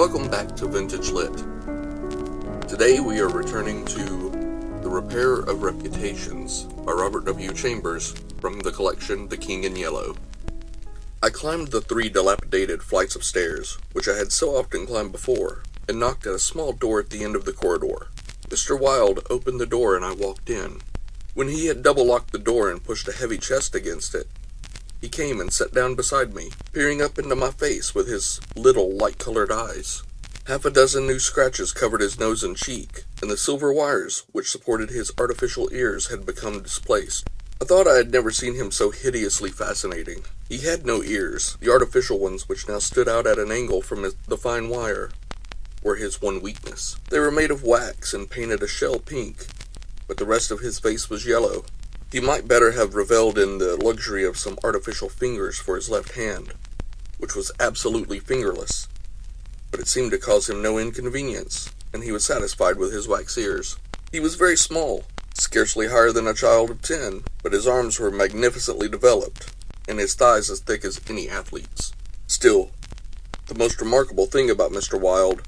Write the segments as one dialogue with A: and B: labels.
A: Welcome back to Vintage Lit. Today we are returning to The Repair of Reputations by Robert W. Chambers from the collection The King in Yellow. I climbed the 3 dilapidated flights of stairs, which I had so often climbed before, and knocked at a small door at the end of the corridor. Mr. Wilde opened the door and I walked in. When he had double-locked the door and pushed a heavy chest against it, he came and sat down beside me, peering up into my face with his little light-colored eyes. Half a dozen new scratches covered his nose and cheek, and the silver wires which supported his artificial ears had become displaced. I thought I had never seen him so hideously fascinating. He had no ears. The artificial ones, which now stood out at an angle from the fine wire, were his one weakness. They were made of wax and painted a shell pink, but the rest of his face was yellow. He might better have reveled in the luxury of some artificial fingers for his left hand, which was absolutely fingerless, but it seemed to cause him no inconvenience, and he was satisfied with his wax ears. He was very small, scarcely higher than a child of 10, but his arms were magnificently developed, and his thighs as thick as any athlete's. Still, the most remarkable thing about Mr. Wilde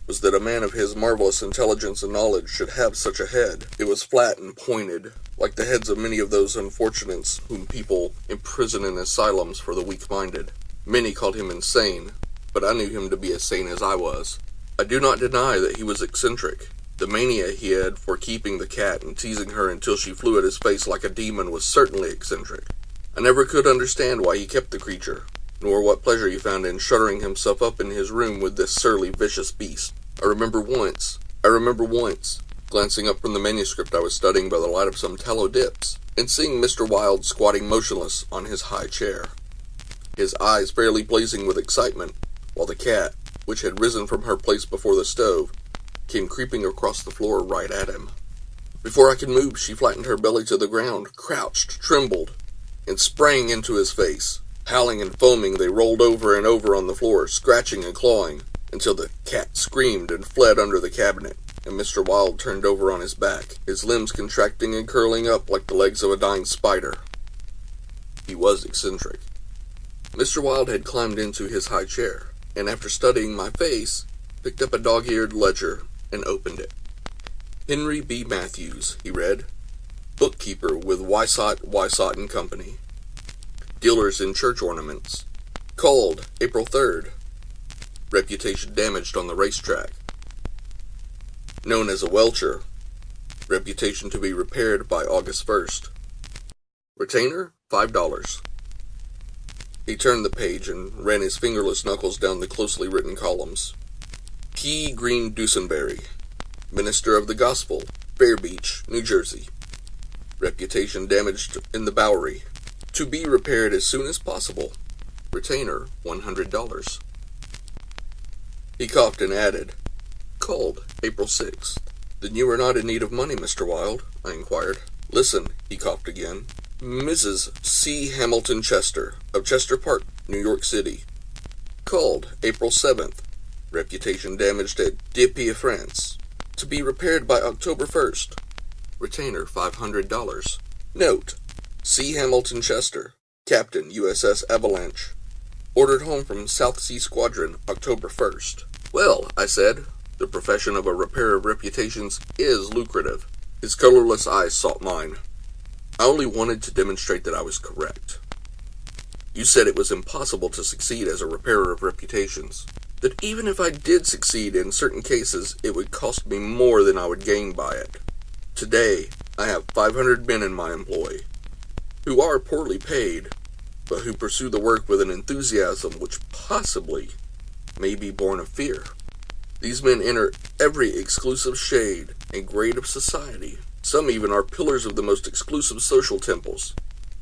A: was that a man of his marvelous intelligence and knowledge should have such a head. It was flat and pointed, like the heads of many of those unfortunates whom people imprison in asylums for the weak-minded. Many called him insane, but I knew him to be as sane as I was. I do not deny that he was eccentric. The mania he had for keeping the cat and teasing her until she flew at his face like a demon was certainly eccentric. I never could understand why he kept the creature, nor what pleasure he found in shuttering himself up in his room with this surly, vicious beast. I remember once, glancing up from the manuscript I was studying by the light of some tallow dips, and seeing Mr. Wilde squatting motionless on his high chair, his eyes fairly blazing with excitement, while the cat, which had risen from her place before the stove, came creeping across the floor right at him. Before I could move, she flattened her belly to the ground, crouched, trembled, and sprang into his face. Howling and foaming, they rolled over and over on the floor, scratching and clawing, until the cat screamed and fled under the cabinet, and Mr. Wilde turned over on his back, his limbs contracting and curling up like the legs of a dying spider. He was eccentric. Mr. Wilde had climbed into his high chair, and after studying my face, picked up a dog-eared ledger and opened it. Henry B. Matthews, he read, bookkeeper with Wysott and Company. Dealers in church ornaments. Called April 3rd. Reputation damaged on the racetrack. Known as a welcher. Reputation to be repaired by August 1st. Retainer, $5. He turned the page and ran his fingerless knuckles down the closely written columns. P. Green Dusenberry, Minister of the Gospel, Fair Beach, New Jersey. Reputation damaged in the Bowery. To be repaired as soon as possible. Retainer, $100. He coughed and added, called April 6th. Then you are not in need of money, Mr. Wilde? I inquired. Listen, he coughed again. Mrs. C. Hamilton Chester, of Chester Park, New York City. Called April 7th. Reputation damaged at Dieppe, France. To be repaired by October 1st. Retainer, $500. Note, C. Hamilton Chester, Captain, USS Avalanche. Ordered home from South Sea Squadron, October 1st. Well, I said, the profession of a repairer of reputations is lucrative. His colorless eyes sought mine. I only wanted to demonstrate that I was correct. You said it was impossible to succeed as a repairer of reputations. That even if I did succeed in certain cases, it would cost me more than I would gain by it. Today, I have 500 men in my employ, who are poorly paid, but who pursue the work with an enthusiasm which possibly may be born of fear. These men enter every exclusive shade and grade of society. Some even are pillars of the most exclusive social temples.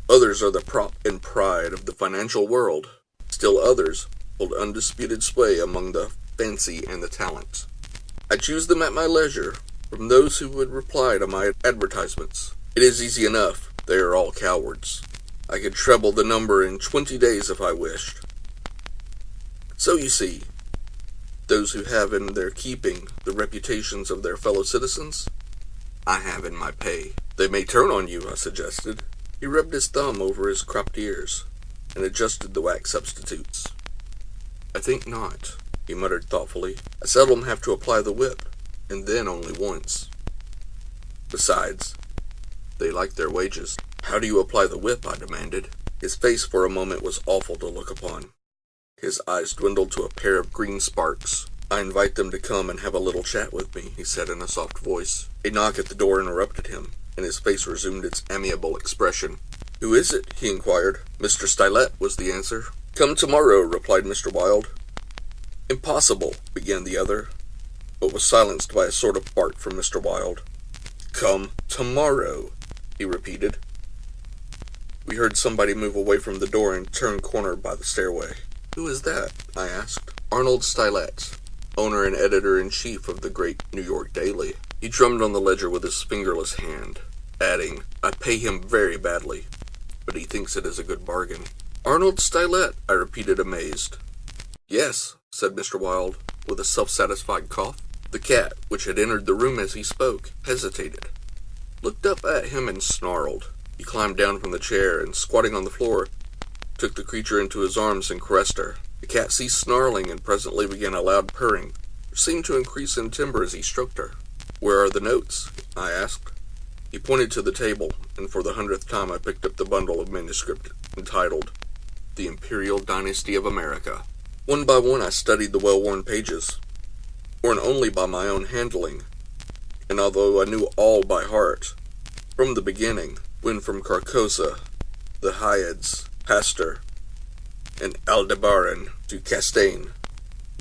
A: Others are the prop and pride of the financial world. Still others hold undisputed sway among the fancy and the talent. I choose them at my leisure from those who would reply to my advertisements. It is easy enough. They are all cowards. I could treble the number in 20 days if I wished. So you see, those who have in their keeping the reputations of their fellow citizens, I have in my pay. They may turn on you, I suggested. He rubbed his thumb over his cropped ears and adjusted the wax substitutes. I think not. he muttered thoughtfully. I seldom have to apply the whip, and then only once. Besides, they like their wages. How do you apply the whip? I demanded. His face for a moment was awful to look upon. His eyes dwindled to a pair of green sparks. I invite them to come and have a little chat with me, he said in a soft voice. A knock at the door interrupted him, and his face resumed its amiable expression. Who is it? He inquired. Mr. Stylet, was the answer. Come tomorrow, replied Mr. Wilde. Impossible, began the other, but was silenced by a sort of bark from Mr. Wilde. Come tomorrow, he repeated. We heard somebody move away from the door and turn corner by the stairway. Who is that? I asked. Arnold Stylet, owner and editor-in-chief of the great New York Daily. He drummed on the ledger with his fingerless hand, adding, I pay him very badly, but he thinks it is a good bargain. Arnold Stylet, I repeated, amazed. Yes, said Mr. Wilde, with a self-satisfied cough. The cat, which had entered the room as he spoke, hesitated, looked up at him and snarled. He climbed down from the chair and, squatting on the floor, took the creature into his arms and caressed her. The cat ceased snarling and presently began a loud purring, which seemed to increase in timbre as he stroked her. Where are the notes? I asked. He pointed to the table, and for the 100th time I picked up the bundle of manuscript entitled The Imperial Dynasty of America. One by one I studied the well-worn pages, worn only by my own handling, and although I knew all by heart, from the beginning, when from Carcosa, the Hyads, Pasteur, and Aldebaran to Castaigne,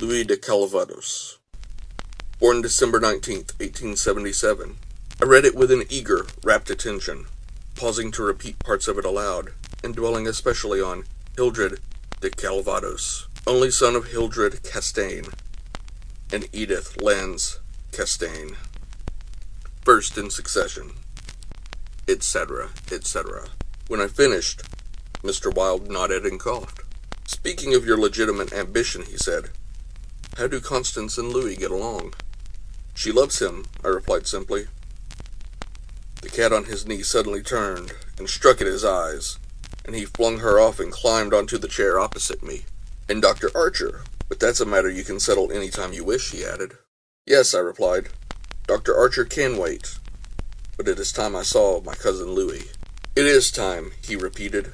A: Louis de Calvados. Born December 19th, 1877. I read it with an eager, rapt attention, pausing to repeat parts of it aloud, and dwelling especially on Hildred de Calvados, only son of Hildred Castaigne, and Edith Lannes Castaigne, first in succession, etc., etc. When I finished, Mr. Wilde nodded and coughed. Speaking of your legitimate ambition, he said, how do Constance and Louie get along? She loves him, I replied simply. The cat on his knee suddenly turned and struck at his eyes, and he flung her off and climbed onto the chair opposite me. And Dr. Archer, but that's a matter you can settle any time you wish, he added. Yes, I replied. Dr. Archer can wait, but it is time I saw my cousin Louie. It is time, he repeated.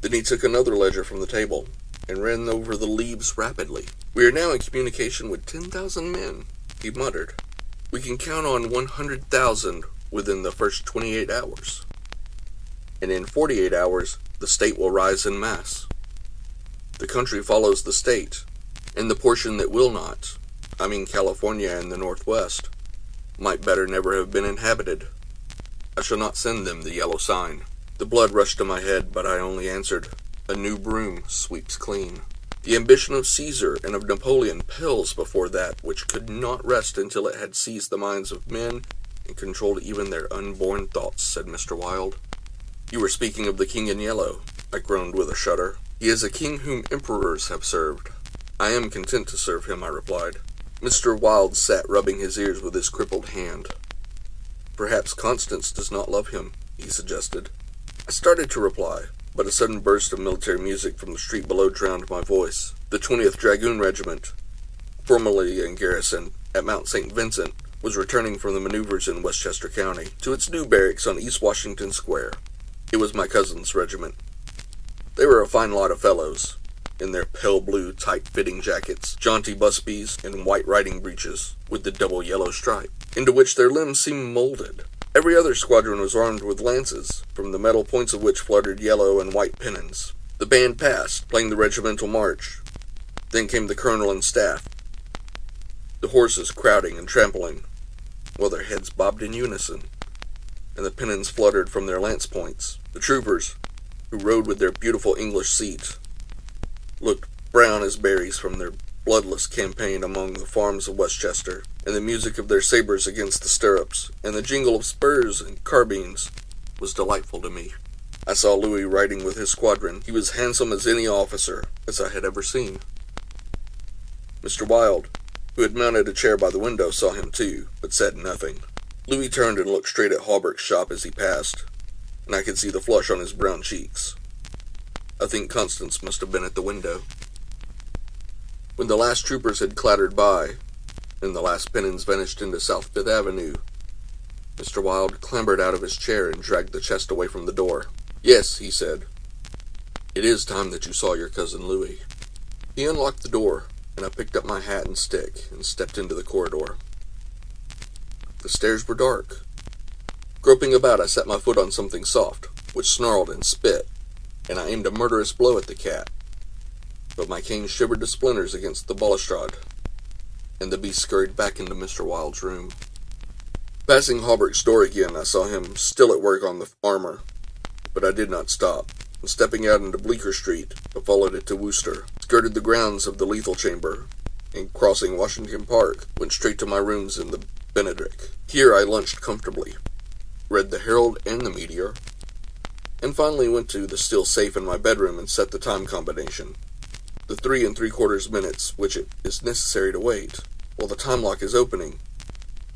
A: Then he took another ledger from the table and ran over the leaves rapidly. We are now in communication with 10,000 men, he muttered. We can count on 100,000 within the first 28 hours. And in 48 hours, the state will rise en masse. The country follows the state, and the portion that will not, I mean California and the Northwest, might better never have been inhabited. I shall not send them the yellow sign. The blood rushed to my head, but I only answered, a new broom sweeps clean. The ambition of Caesar and of Napoleon pales before that which could not rest until it had seized the minds of men and controlled even their unborn thoughts, said Mr. Wilde. You were speaking of the King in Yellow, I groaned with a shudder. He is a king whom emperors have served. I am content to serve him, I replied. Mr. Wilde sat rubbing his ears with his crippled hand. Perhaps Constance does not love him, he suggested. I started to reply, but a sudden burst of military music from the street below drowned my voice. The 20th Dragoon Regiment, formerly in garrison at Mount St. Vincent, was returning from the maneuvers in Westchester County to its new barracks on East Washington Square. It was my cousin's regiment. They were a fine lot of fellows, in their pale blue, tight-fitting jackets, jaunty busbies, and white riding breeches, with the double yellow stripe, into which their limbs seemed molded. Every other squadron was armed with lances, from the metal points of which fluttered yellow and white pennons. The band passed, playing the regimental march. Then came the colonel and staff, the horses crowding and trampling, while their heads bobbed in unison, and the pennons fluttered from their lance points. The troopers, who rode with their beautiful English seat, looked brown as berries from their bloodless campaign among the farms of Westchester, and the music of their sabers against the stirrups, and the jingle of spurs and carbines, was delightful to me. I saw Louis riding with his squadron. He was handsome as any officer, as I had ever seen. Mr. Wilde, who had mounted a chair by the window, saw him too, but said nothing. Louis turned and looked straight at Hawberk's shop as he passed, and I could see the flush on his brown cheeks. I think Constance must have been at the window. When the last troopers had clattered by, and the last pennons vanished into South Fifth Avenue, Mr. Wilde clambered out of his chair and dragged the chest away from the door. "Yes," he said. "It is time that you saw your cousin Louie." He unlocked the door, and I picked up my hat and stick and stepped into the corridor. The stairs were dark. Groping about, I set my foot on something soft, which snarled and spit, and I aimed a murderous blow at the cat. But my cane shivered to splinters against the balustrade, and the beast scurried back into Mr. Wilde's room. Passing Hawberk's door again, I saw him still at work on the armor, but I did not stop, and stepping out into Bleecker Street, I followed it to Wooster, skirted the grounds of the lethal chamber, and crossing Washington Park, went straight to my rooms in the Benedict. Here I lunched comfortably, read the Herald and the Meteor, and finally went to the steel safe in my bedroom and set the time combination. The 3 3/4 minutes which it is necessary to wait, while the time lock is opening,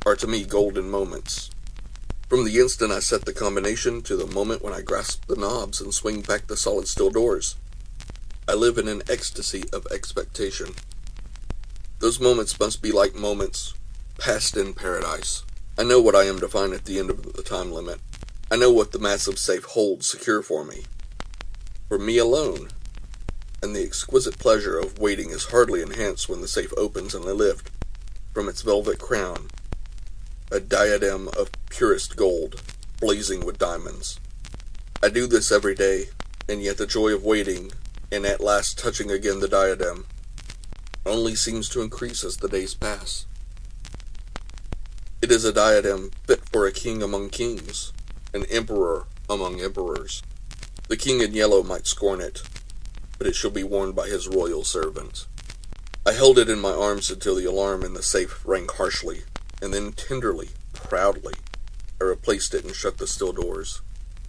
A: are to me golden moments. From the instant I set the combination to the moment when I grasp the knobs and swing back the solid steel doors, I live in an ecstasy of expectation. Those moments must be like moments passed in paradise. I know what I am to find at the end of the time limit. I know what the massive safe holds secure for me. For me alone. And the exquisite pleasure of waiting is hardly enhanced when the safe opens and I lift, from its velvet crown, a diadem of purest gold, blazing with diamonds. I do this every day, and yet the joy of waiting, and at last touching again the diadem, only seems to increase as the days pass. It is a diadem fit for a king among kings, an emperor among emperors. The king in yellow might scorn it, but it shall be worn by his royal servant. I held it in my arms until the alarm in the safe rang harshly, and then tenderly, proudly, I replaced it and shut the steel doors.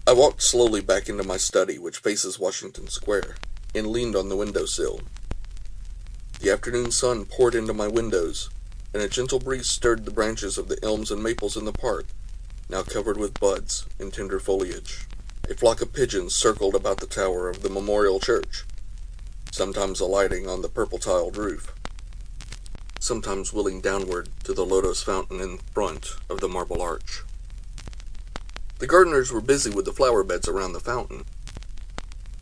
A: I walked slowly back into my study, which faces Washington Square, and leaned on the windowsill. The afternoon sun poured into my windows, and a gentle breeze stirred the branches of the elms and maples in the park, now covered with buds and tender foliage. A flock of pigeons circled about the tower of the Memorial Church, sometimes alighting on the purple-tiled roof, sometimes wheeling downward to the lotus fountain in front of the marble arch. The gardeners were busy with the flower beds around the fountain,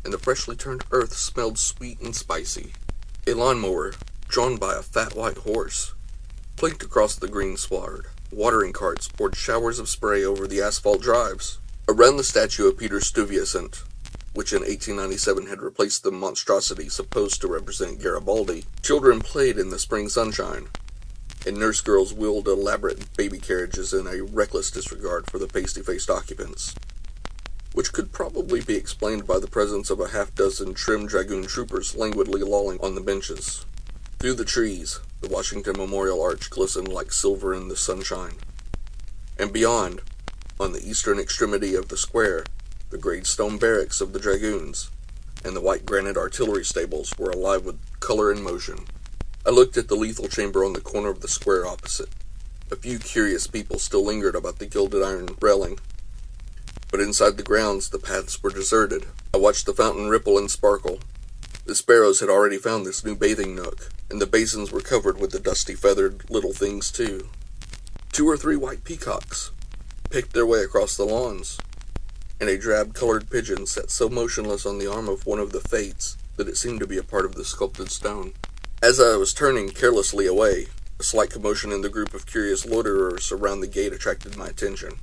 A: and the freshly turned earth smelled sweet and spicy. A lawnmower, drawn by a fat white horse, clinked across the green sward. Watering carts poured showers of spray over the asphalt drives. Around the statue of Peter Stuyvesant, which in 1897 had replaced the monstrosity supposed to represent Garibaldi, children played in the spring sunshine, and nurse girls wheeled elaborate baby carriages in a reckless disregard for the pasty-faced occupants, which could probably be explained by the presence of a half-dozen trim dragoon troopers languidly lolling on the benches. Through the trees, the Washington Memorial Arch glistened like silver in the sunshine, and beyond, on the eastern extremity of the square, the grade stone barracks of the dragoons and the white granite artillery stables were alive with color and motion. I looked at the lethal chamber on the corner of the square opposite. A few curious people still lingered about the gilded iron railing, but inside the grounds the paths were deserted. I watched the fountain ripple and sparkle. The sparrows had already found this new bathing nook, and the basins were covered with the dusty feathered little things too. 2 or 3 white peacocks picked their way across the lawns, and a drab-colored pigeon sat so motionless on the arm of one of the fates that it seemed to be a part of the sculpted stone. As I was turning carelessly away, a slight commotion in the group of curious loiterers around the gate attracted my attention.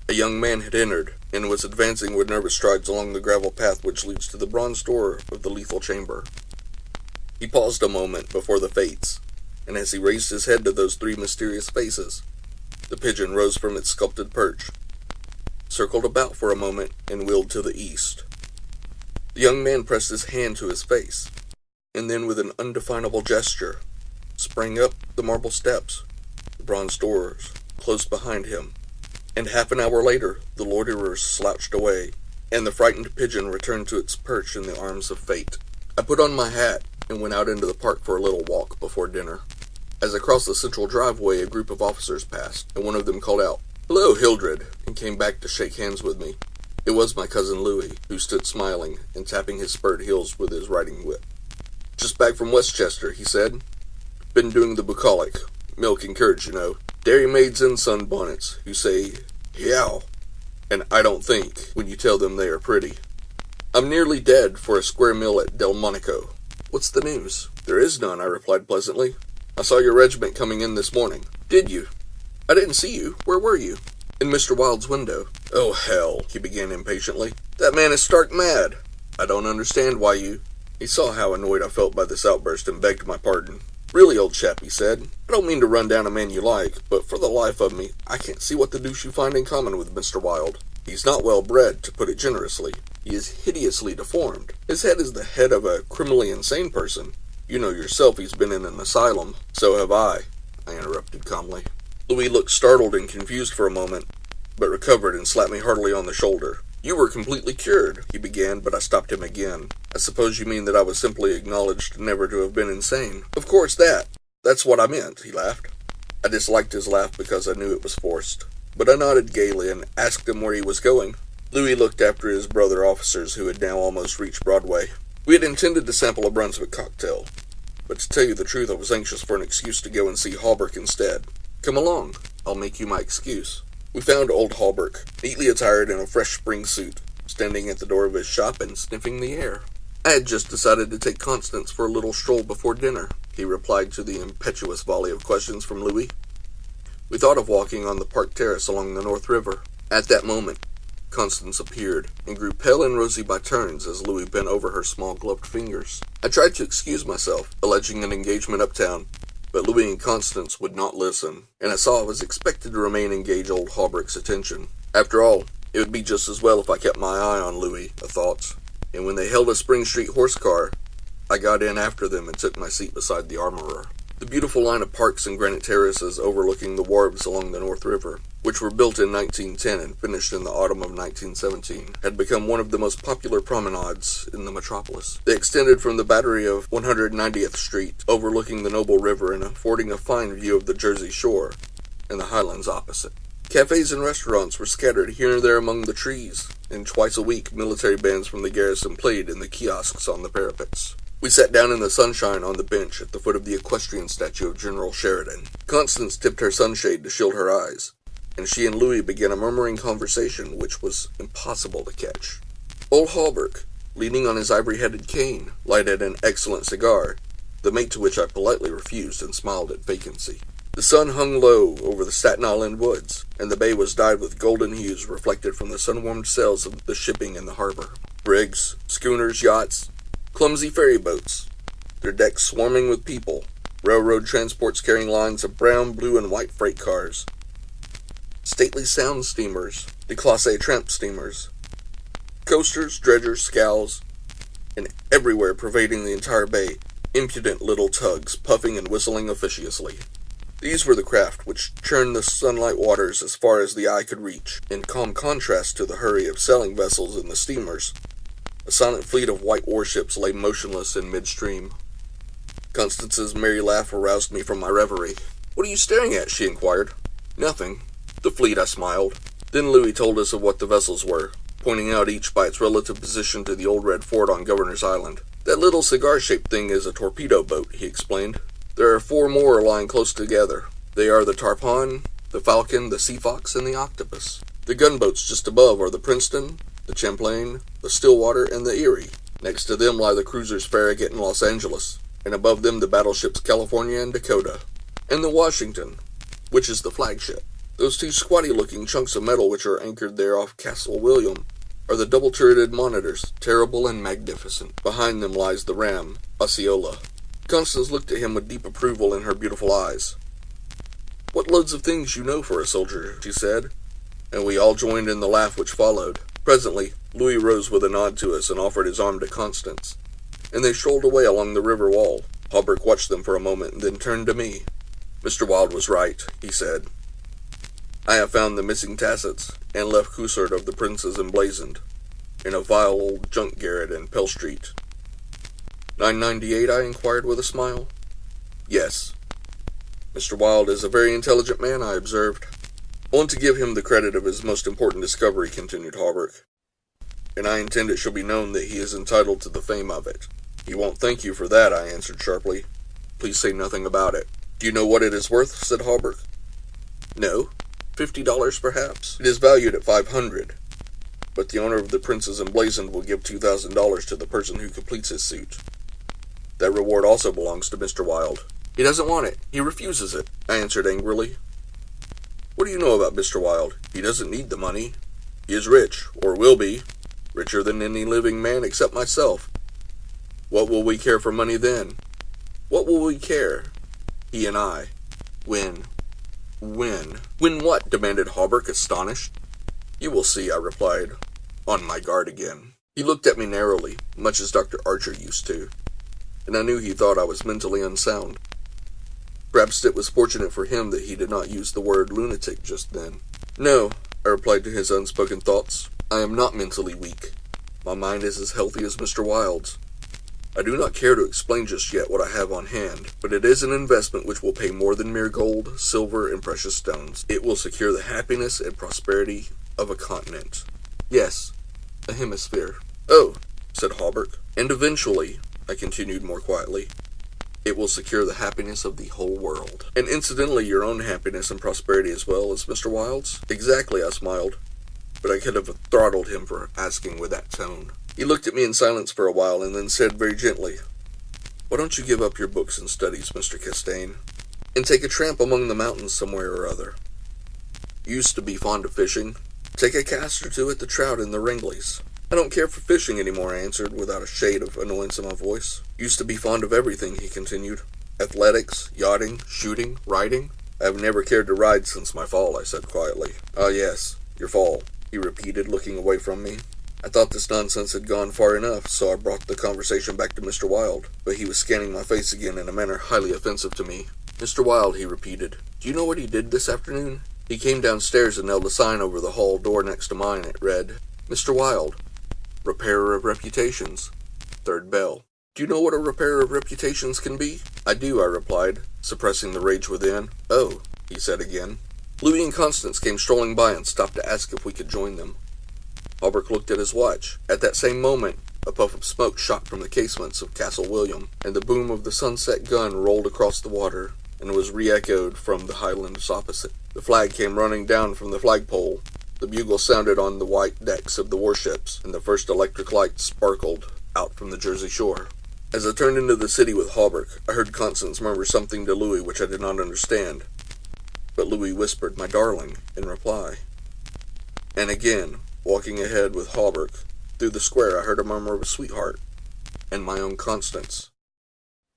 A: A young man had entered, and was advancing with nervous strides along the gravel path which leads to the bronze door of the lethal chamber. He paused a moment before the fates, and as he raised his head to those 3 mysterious faces, the pigeon rose from its sculpted perch, circled about for a moment, and wheeled to the east. The young man pressed his hand to his face, and then with an undefinable gesture, sprang up the marble steps. The bronze doors closed behind him, and half an hour later the loiterers slouched away, and the frightened pigeon returned to its perch in the arms of fate. I put on my hat and went out into the park for a little walk before dinner. As I crossed the central driveway, a group of officers passed, and one of them called out, "Hello, Hildred," and came back to shake hands with me. It was my cousin Louie, who stood smiling and tapping his spurred heels with his riding whip. Just back from Westchester, he said. Been doing the bucolic. Milk and curds, you know. Dairy maids in sunbonnets who say, yow, and I don't think when you tell them they are pretty. I'm nearly dead for a square meal at Delmonico. What's the news? There is none, I replied pleasantly. I saw your regiment coming in this morning. Did you? I didn't see you. Where were you? In Mr. Wilde's window. Oh, hell, he began impatiently. That man is stark mad. I don't understand why you... He saw how annoyed I felt by this outburst and begged my pardon. Really, old chap, he said, I don't mean to run down a man you like, but for the life of me, I can't see what the deuce you find in common with Mr. Wilde. He's not well bred, to put it generously. He is hideously deformed. His head is the head of a criminally insane person. You know yourself he's been in an asylum. So have I interrupted calmly. Louie looked startled and confused for a moment, but recovered and slapped me heartily on the shoulder. You were completely cured, he began, but I stopped him again. I suppose you mean that I was simply acknowledged never to have been insane. Of course that's what I meant, he laughed. I disliked his laugh because I knew it was forced, but I nodded gaily and asked him where he was going. Louie looked after his brother officers who had now almost reached Broadway. We had intended to sample a Brunswick cocktail, but to tell you the truth, I was anxious for an excuse to go and see Hallberg instead. Come along, I'll make you my excuse. We found old Hallberg, neatly attired in a fresh spring suit, standing at the door of his shop and sniffing the air. I had just decided to take Constance for a little stroll before dinner, he replied to the impetuous volley of questions from Louie. We thought of walking on the park terrace along the North River. At that moment, Constance appeared, and grew pale and rosy by turns as Louie bent over her small gloved fingers. I tried to excuse myself, alleging an engagement uptown, but Louie and Constance would not listen, and I saw I was expected to remain engaged old Hallberg's attention. After all, it would be just as well if I kept my eye on Louie, I thought, and when they held a Spring Street horse car, I got in after them and took my seat beside the armorer. The beautiful line of parks and granite terraces overlooking the wharves along the North River, which were built in 1910 and finished in the autumn of 1917, had become one of the most popular promenades in the metropolis. They extended from the Battery of 190th Street, overlooking the noble river and affording a fine view of the Jersey shore and the highlands opposite. Cafes and restaurants were scattered here and there among the trees, and twice a week military bands from the garrison played in the kiosks on the parapets. We sat down in the sunshine on the bench at the foot of the equestrian statue of General Sheridan. Constance tipped her sunshade to shield her eyes, and she and Louie began a murmuring conversation which was impossible to catch. Old Hallberg, leaning on his ivory-headed cane, lighted an excellent cigar, the mate to which I politely refused and smiled at vacancy. The sun hung low over the Staten Island woods, and the bay was dyed with golden hues reflected from the sun-warmed sails of the shipping in the harbor. Brigs, schooners, yachts, clumsy ferry boats, their decks swarming with people, railroad transports carrying lines of brown, blue, and white freight cars, stately sound steamers, the Class A tramp steamers, coasters, dredgers, scows, and everywhere pervading the entire bay, impudent little tugs puffing and whistling officiously. These were the craft which churned the sunlight waters as far as the eye could reach, in calm contrast to the hurry of sailing vessels and the steamers. A silent fleet of white warships lay motionless in midstream. Constance's merry laugh aroused me from my reverie. "What are you staring at?" she inquired. "Nothing. The fleet," I smiled. Then Louie told us of what the vessels were, pointing out each by its relative position to the old red fort on Governor's Island. "That little cigar-shaped thing is a torpedo boat," he explained. "There are 4 more lying close together. They are the Tarpon, the Falcon, the Sea Fox, and the Octopus. The gunboats just above are the Princeton, the Champlain, the Stillwater, and the Erie. Next to them lie the cruisers Farragut and Los Angeles, and above them the battleships California and Dakota, and the Washington, which is the flagship. Those 2 squatty-looking chunks of metal which are anchored there off Castle William are the double-turreted monitors, terrible and magnificent. Behind them lies the ram, Osceola." Constance looked at him with deep approval in her beautiful eyes. "What loads of things you know for a soldier," she said, and we all joined in the laugh which followed. Presently, Louie rose with a nod to us and offered his arm to Constance, and they strolled away along the river wall. Hallberg watched them for a moment and then turned to me. "Mr. Wilde was right," he said. "I have found the missing tassets and left Coussard of the Princes emblazoned, in a vile old junk garret in Pell Street." 998, I inquired with a smile. "Yes. Mr. Wilde is a very intelligent man," I observed. "I want to give him the credit of his most important discovery," continued Hallberg, "and I intend it shall be known that he is entitled to the fame of it. "He won't thank you for that," I answered sharply. "Please say nothing about it." "Do you know what it is worth?" said Hawberk. "No. $50, perhaps. It is valued at $500. But the owner of the Prince's Emblazoned will give $2,000 to the person who completes his suit. That reward also belongs to Mr. Wilde." "He doesn't want it. He refuses it," I answered angrily. "What do you know about Mr. Wilde? He doesn't need the money. He is rich, or will be, richer than any living man except myself. What will we care for money then? What will we care? He and I. When? When what?" demanded Hawberk, astonished. "You will see," I replied, on my guard again. He looked at me narrowly, much as Dr. Archer used to, and I knew he thought I was mentally unsound. Perhaps it was fortunate for him that he did not use the word lunatic just then. "No," I replied to his unspoken thoughts, "I am not mentally weak. My mind is as healthy as Mr. Wilde's. I do not care to explain just yet what I have on hand, but it is an investment which will pay more than mere gold, silver, and precious stones. It will secure the happiness and prosperity of a continent. Yes, a hemisphere." "Oh," said Hawberk. "And eventually," I continued more quietly, "it will secure the happiness of the whole world. And incidentally your own happiness and prosperity as well as Mr. Wilde's?" "Exactly," I smiled, but I could have throttled him for asking with that tone. He looked at me in silence for a while and then said very gently, "Why don't you give up your books and studies, Mr. Castaigne, and take a tramp among the mountains somewhere or other? You used to be fond of fishing. Take a cast or two at the trout in the Ringleys." "I don't care for fishing any more," I answered, without a shade of annoyance in my voice. "Used to be fond of everything," he continued. "Athletics, yachting, shooting, riding." "I have never cared to ride since my fall," I said quietly. "Ah, yes, your fall," he repeated, looking away from me. I thought this nonsense had gone far enough, so I brought the conversation back to Mr. Wilde, but he was scanning my face again in a manner highly offensive to me. "Mr. Wilde," he repeated, "do you know what he did this afternoon? He came downstairs and nailed a sign over the hall door next to mine. It read, 'Mr. Wilde, repairer of reputations, third bell.' Do you know what a repairer of reputations can be?" "I do," I replied, suppressing the rage within. "Oh," he said again. Louie and Constance came strolling by and stopped to ask if we could join them. Hawberk looked at his watch. At that same moment, a puff of smoke shot from the casements of Castle William, and the boom of the sunset gun rolled across the water, and was re-echoed from the highlands opposite. The flag came running down from the flagpole. The bugle sounded on the white decks of the warships, and the first electric lights sparkled out from the Jersey shore. As I turned into the city with Hawberk, I heard Constance murmur something to Louie which I did not understand, but Louie whispered, "My darling," in reply. And again, walking ahead with Hawberk, through the square I heard a murmur of a sweetheart, and my own Constance.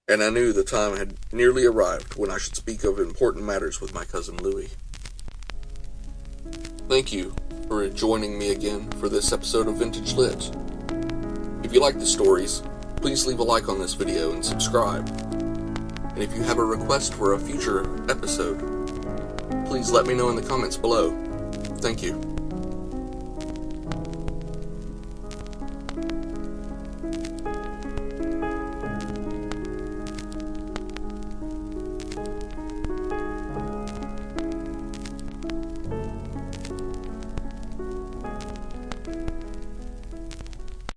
A: And I knew the time had nearly arrived when I should speak of important matters with my cousin Louie. Thank you for joining me again for this episode of Vintage Lit. If you like the stories, please leave a like on this video and subscribe. And if you have a request for a future episode, please let me know in the comments below. Thank you.